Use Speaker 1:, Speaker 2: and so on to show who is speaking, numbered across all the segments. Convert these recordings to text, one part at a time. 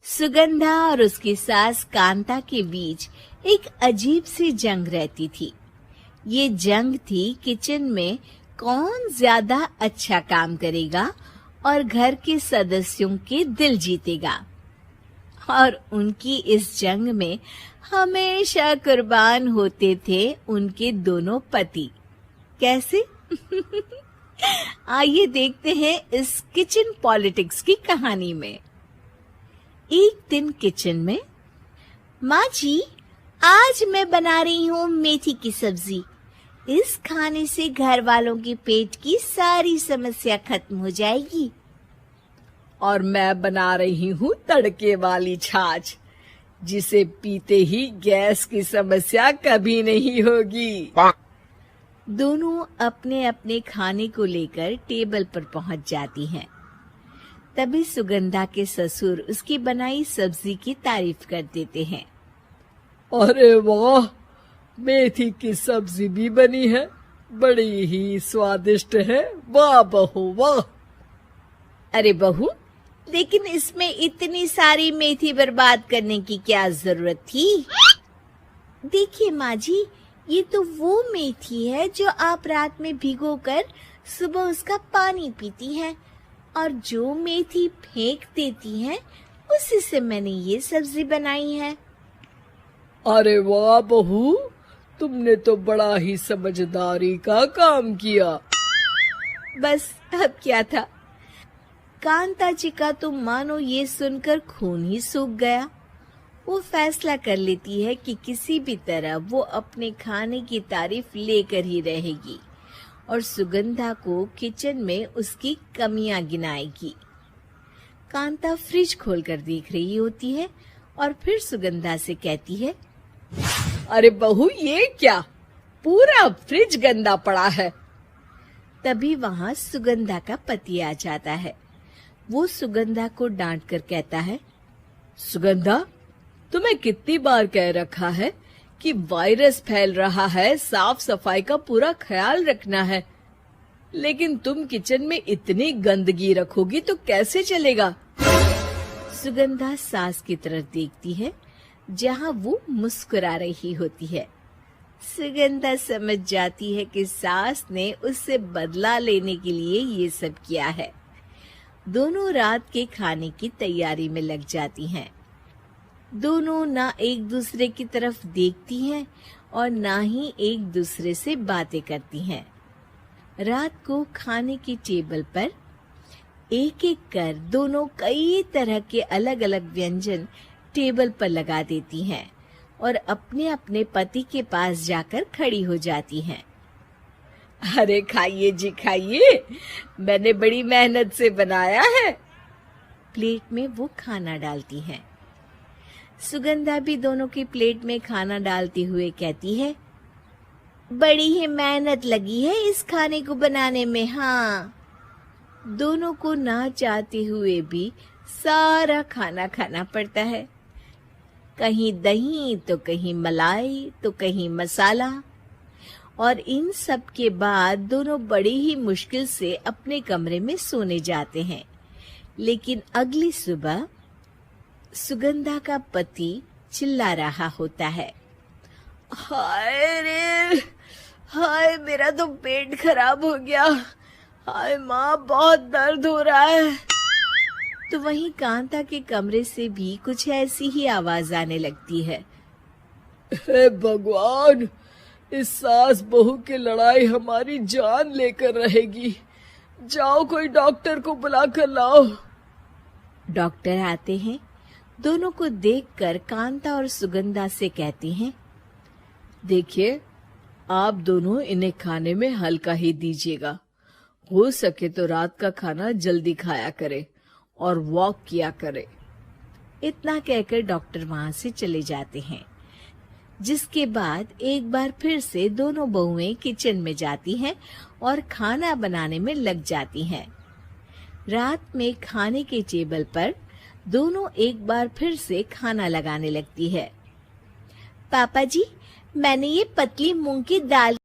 Speaker 1: सुगंधा और उसकी सास कांता के बीच एक अजीब सी जंग रहती थी। ये जंग थी किचन में कौन ज्यादा अच्छा काम करेगा और घर के सदस्यों के दिल जीतेगा। और उनकी इस जंग में हमेशा कुर्बान होते थे उनके दोनों पति। कैसे? आइए देखते हैं इस किचन पॉलिटिक्स की कहानी में। एक दिन किचन में, माँ जी, आज मैं बना रही हूँ मेथी की सब्जी। इस खाने से घर वालों के पेट की सारी समस्या खत्म हो जाएगी।
Speaker 2: और मैं बना रही हूँ तड़के वाली छाछ, जिसे पीते ही गैस की समस्या कभी नहीं होगी।
Speaker 1: दोनों अपने अपने खाने को लेकर टेबल पर पहुंच जाती हैं। तभी सुगंधा के ससुर उसकी बनाई सब्जी की तारीफ कर देते हैं।
Speaker 2: अरे वाह, मेथी की सब्जी भी बनी है, बड़ी ही स्वादिष्ट है। वाह बहू वाह।
Speaker 1: अरे बहू, लेकिन इसमें इतनी सारी मेथी बर्बाद करने की क्या जरूरत थी? देखिए माँ जी, ये तो वो मेथी है जो आप रात में भिगोकर सुबह उसका पानी पीती हैं, और जो मेथी फेंक देती हैं, उसी से मैंने ये सब्जी बनाई है।
Speaker 2: अरे वाह बहू, तुमने तो बड़ा ही समझदारी का काम किया।
Speaker 1: बस अब क्या था। कांता जी का तो मानो ये सुनकर खून ही सूख गया। वो फैसला कर लेती है कि किसी भी तरह वो अपने खाने की तारीफ लेकर ही रहेगी और सुगंधा को किचन में उसकी कमियां गिनाएगी। कांता फ्रिज खोलकर देख रही होती है और फिर सुगंधा से कहती है,
Speaker 2: अरे बहू, ये क्या, पूरा फ्रिज गंदा पड़ा है।
Speaker 1: तभी वहां सुगंधा का पति आ जाता है। वो सुगंधा को डांट कर कहता है,
Speaker 2: सुगंधा, तुम्हें कितनी बार कह रखा है कि वायरस फैल रहा है, साफ सफाई का पूरा ख्याल रखना है, लेकिन तुम किचन में इतनी गंदगी रखोगी तो कैसे चलेगा।
Speaker 1: सुगंधा सास की तरफ देखती है, जहां वो मुस्कुरा रही होती है। सुगंधा समझ जाती है कि सास ने उससे बदला लेने के लिए ये सब किया है। दोनों रात के खाने की तैयारी में लग जाती हैं। दोनों ना एक दूसरे की तरफ देखती हैं और ना ही एक दूसरे से बातें करती हैं। रात को खाने की टेबल पर एक एक कर दोनों कई तरह के अलग अलग व्यंजन टेबल पर लगा देती हैं और अपने अपने पति के पास जाकर खड़ी हो जाती हैं।
Speaker 2: अरे खाइए जी खाइए, मैंने बड़ी मेहनत से बनाया है।
Speaker 1: प्लेट में वो खाना डालती हैं। सुगंधा भी दोनों की प्लेट में खाना डालते हुए कहती है, बड़ी ही मेहनत लगी है इस खाने को बनाने में। हाँ, दोनों को ना चाहते हुए भी सारा खाना खाना पड़ता है। कहीं दही तो कहीं मलाई तो कहीं मसाला। और इन सब के बाद दोनों बड़ी ही मुश्किल से अपने कमरे में सोने जाते हैं। लेकिन अगली सुबह सुगंधा का पति चिल्ला रहा होता है,
Speaker 2: हाय रे, हाय मेरा तो पेट खराब हो गया। हाय माँ, बहुत दर्द हो रहा है।
Speaker 1: तो वहीं कांता के कमरे से भी कुछ ऐसी ही आवाज आने लगती है।
Speaker 2: हे भगवान, इस सास बहू की लड़ाई हमारी जान लेकर रहेगी। जाओ कोई डॉक्टर को बुला कर लाओ।
Speaker 1: डॉक्टर आते हैं। दोनों को देखकर कांता और सुगंधा से कहती हैं,
Speaker 2: देखिए, आप दोनों इन्हें खाने में हल्का ही दीजिएगा। हो सके तो रात का खाना जल्दी खाया करे और वॉक किया करे।
Speaker 1: इतना कहकर डॉक्टर वहां से चले जाते हैं। जिसके बाद एक बार फिर से दोनों बहुएं किचन में जाती हैं और खाना बनाने में लग जाती हैं। रात में खाने के टेबल पर दोनों एक बार फिर से खाना लगाने लगती है। पापा जी, मैंने ये पतली मूंग की दाल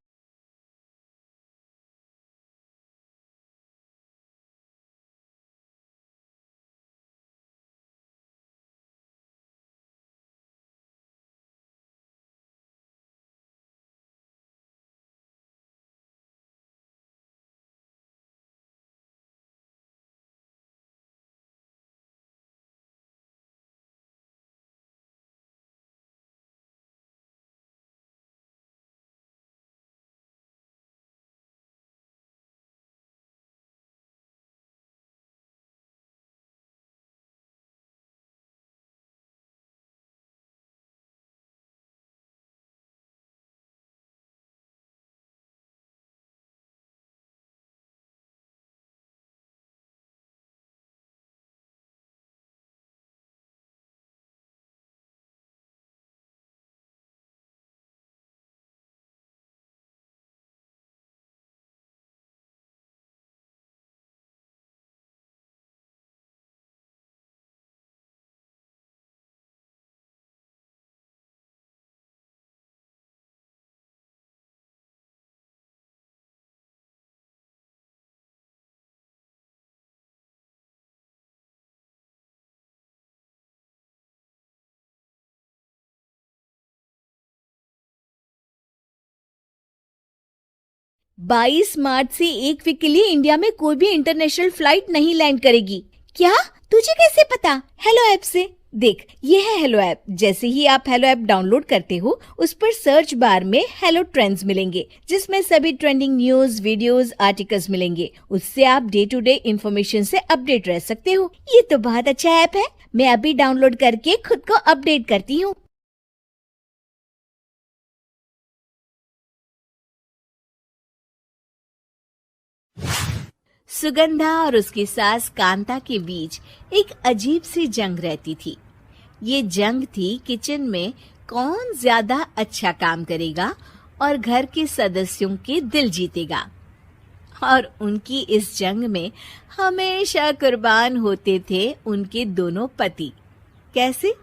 Speaker 1: 22 मार्च से 1 वीक के लिए इंडिया में कोई भी इंटरनेशनल फ्लाइट नहीं लैंड करेगी। क्या? तुझे कैसे पता? हेलो ऐप से देख, ये है हेलो ऐप। जैसे ही आप हेलो ऐप डाउनलोड करते हो, उस पर सर्च बार में हेलो ट्रेंड्स मिलेंगे, जिसमें सभी ट्रेंडिंग न्यूज, वीडियोस, आर्टिकल्स मिलेंगे। उससे आप डे टू डे इंफॉर्मेशन से अपडेट रह सकते हो। ये तो बहुत अच्छा ऐप है। मैं अभी डाउनलोड करके खुद को अपडेट करती हूँ। सुगंधा और उसकी सास कांता के बीच एक अजीब सी जंग रहती थी। ये जंग थी किचन में कौन ज्यादा अच्छा काम करेगा और घर के सदस्यों के दिल जीतेगा। और उनकी इस जंग में हमेशा कुर्बान होते थे उनके दोनों पति। कैसे?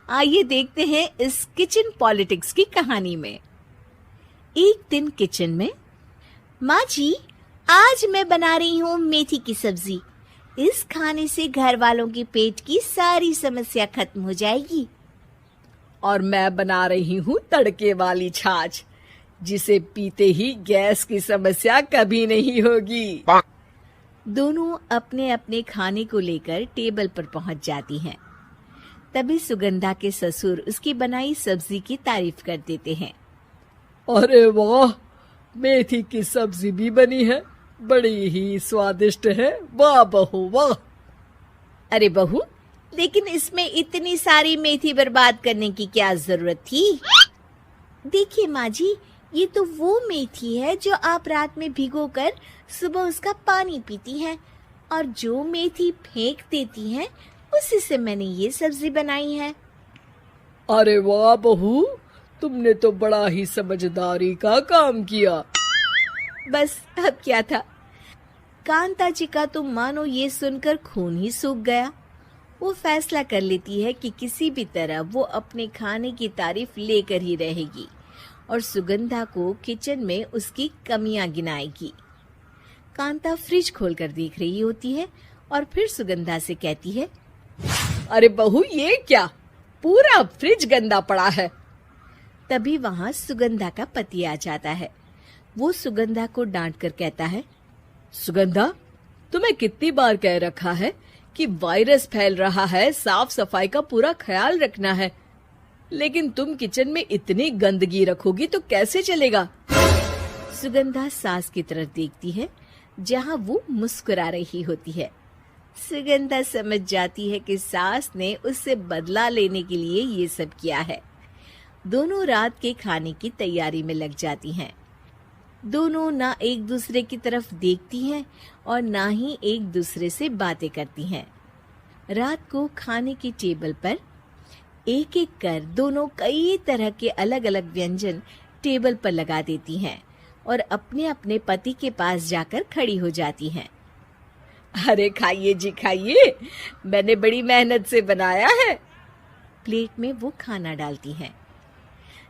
Speaker 1: आइए देखते हैं इस किचन पॉलिटिक्स की कहानी में। एक दिन किचन में, माँ जी, आज मैं बना रही हूँ मेथी की सब्जी। इस खाने से घर वालों के पेट की सारी समस्या खत्म हो जाएगी।
Speaker 2: और मैं बना रही हूँ तड़के वाली छाछ, जिसे पीते ही गैस की समस्या कभी नहीं होगी।
Speaker 1: दोनों अपने अपने खाने को लेकर टेबल पर पहुंच जाती हैं। तभी सुगंधा के ससुर उसकी बनाई सब्जी की तारीफ कर देते हैं।
Speaker 2: अरे वाह, मेथी की सब्जी भी बनी है, बड़ी ही स्वादिष्ट है। वाह बहू वाह।
Speaker 1: अरे बहू, लेकिन इसमें इतनी सारी मेथी बर्बाद करने की क्या जरूरत थी? देखिए माँ जी, ये तो वो मेथी है जो आप रात में भिगोकर सुबह उसका पानी पीती हैं, और जो मेथी फेंक देती हैं, उसी से मैंने ये सब्जी बनाई है।
Speaker 2: अरे वाह बहू, तुमने तो बड़ा ही समझदारी का काम किया।
Speaker 1: बस अब क्या था। कांता जी का तो मानो ये सुनकर खून ही सूख गया। वो फैसला कर लेती है कि किसी भी तरह वो अपने खाने की तारीफ लेकर ही रहेगी और सुगंधा को किचन में उसकी कमियां गिनाएगी। कांता फ्रिज खोलकर देख रही होती है और फिर सुगंधा से कहती है,
Speaker 2: अरे बहू, ये क्या, पूरा फ्रिज गंदा पड़ा है।
Speaker 1: तभी वहां सुगंधा का पति आ जाता है। वो सुगंधा को डांट कर कहता है,
Speaker 2: सुगंधा, तुम्हें कितनी बार कह रखा है कि वायरस फैल रहा है, साफ सफाई का पूरा ख्याल रखना है, लेकिन तुम किचन में इतनी गंदगी रखोगी तो कैसे चलेगा।
Speaker 1: सुगंधा सास की तरफ देखती है, जहां वो मुस्कुरा रही होती है। सुगंधा समझ जाती है कि सास ने उससे बदला लेने के लिए ये सब किया है। दोनों रात के खाने की तैयारी में लग जाती हैं। दोनों ना एक दूसरे की तरफ देखती हैं और ना ही एक दूसरे से बातें करती हैं। रात को खाने की टेबल पर एक एक कर दोनों कई तरह के अलग अलग व्यंजन टेबल पर लगा देती हैं और अपने अपने पति के पास जाकर खड़ी हो जाती हैं।
Speaker 2: अरे खाइए जी खाइए, मैंने बड़ी मेहनत से बनाया है।
Speaker 1: प्लेट में वो खाना डालती हैं।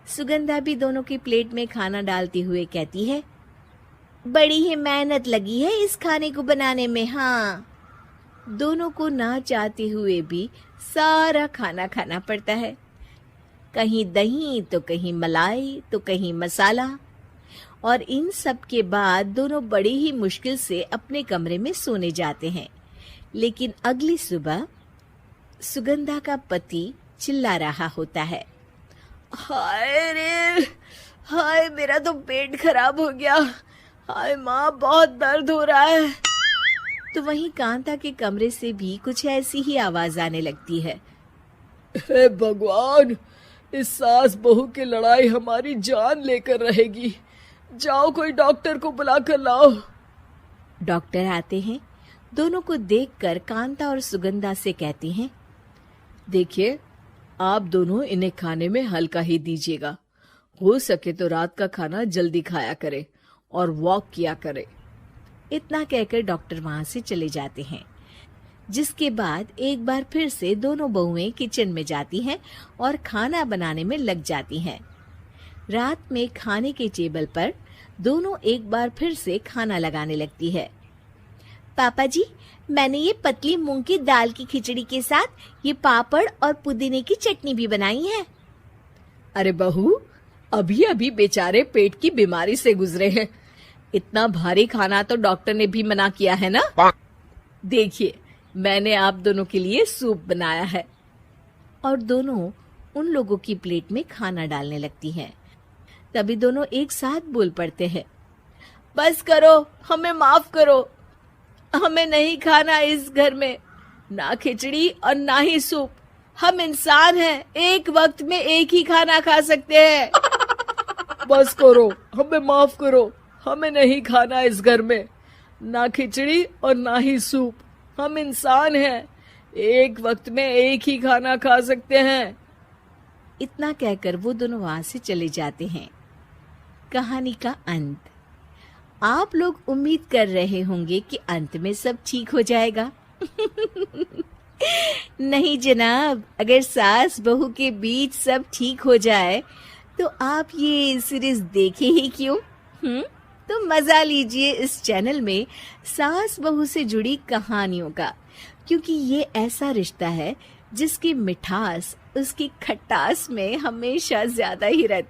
Speaker 1: सुगंधा भी दोनों की प्लेट में खाना डालते हुए कहती है, बड़ी ही मेहनत लगी है इस खाने को बनाने में। हाँ, दोनों को ना चाहते हुए भी सारा खाना खाना पड़ता है। कहीं दही तो कहीं मलाई तो कहीं मसाला। और इन सब के बाद दोनों बड़ी ही मुश्किल से अपने कमरे में सोने जाते हैं। लेकिन अगली सुबह सुगंधा का पति चिल्ला रहा होता है,
Speaker 2: हाय रे, हाय मेरा तो पेट खराब हो गया, हाय माँ बहुत दर्द हो रहा है।
Speaker 1: तो वहीं कांता के कमरे से भी कुछ ऐसी ही आवाज आने लगती है।
Speaker 2: हे भगवान, इस सास बहू की लड़ाई हमारी जान लेकर रहेगी। जाओ कोई डॉक्टर को बुला कर लाओ।
Speaker 1: डॉक्टर आते हैं। दोनों को देखकर कांता और सुगंधा से कहते हैं,
Speaker 2: देखिए, आप दोनों इन्हें खाने में हल्का ही दीजिएगा। हो सके तो रात का खाना जल्दी खाया करे और वॉक किया करे।
Speaker 1: इतना कहकर डॉक्टर वहां से चले जाते हैं। जिसके बाद एक बार फिर से दोनों बहुएं किचन में जाती हैं और खाना बनाने में लग जाती हैं। रात में खाने के टेबल पर दोनों एक बार फिर से खाना लगाने लगती है। पापा जी, मैंने ये पतली मूंग की दाल की खिचड़ी के साथ ये पापड़ और पुदीने की चटनी भी बनाई है।
Speaker 2: अरे बहू, अभी अभी बेचारे पेट की बीमारी से गुजरे हैं। इतना भारी खाना तो डॉक्टर ने भी मना किया है ना। देखिए, मैंने आप दोनों के लिए सूप बनाया है।
Speaker 1: और दोनों उन लोगों की प्लेट में खाना डालने लगती हैं। तभी दोनों एक साथ बोल पड़ते हैं,
Speaker 2: बस करो, हमें माफ करो। हमें नहीं खाना इस घर में, ना खिचड़ी और ना ही सूप। हम इंसान हैं, एक वक्त में एक ही खाना खा सकते हैं। बस करो, हमें माफ करो। हमें नहीं खाना इस घर में, ना खिचड़ी और ना ही सूप। हम इंसान हैं, एक वक्त में एक ही खाना खा सकते हैं।
Speaker 1: इतना कहकर वो दोनों वहां से चले जाते हैं। कहानी का अंत। आप लोग उम्मीद कर रहे होंगे कि अंत में सब ठीक हो जाएगा। नहीं जनाब, अगर सास बहू के बीच सब ठीक हो जाए तो आप ये सीरीज देखे ही क्यों? तो मजा लीजिए इस चैनल में सास बहू से जुड़ी कहानियों का, क्योंकि ये ऐसा रिश्ता है जिसकी मिठास उसकी खटास में हमेशा ज्यादा ही रहती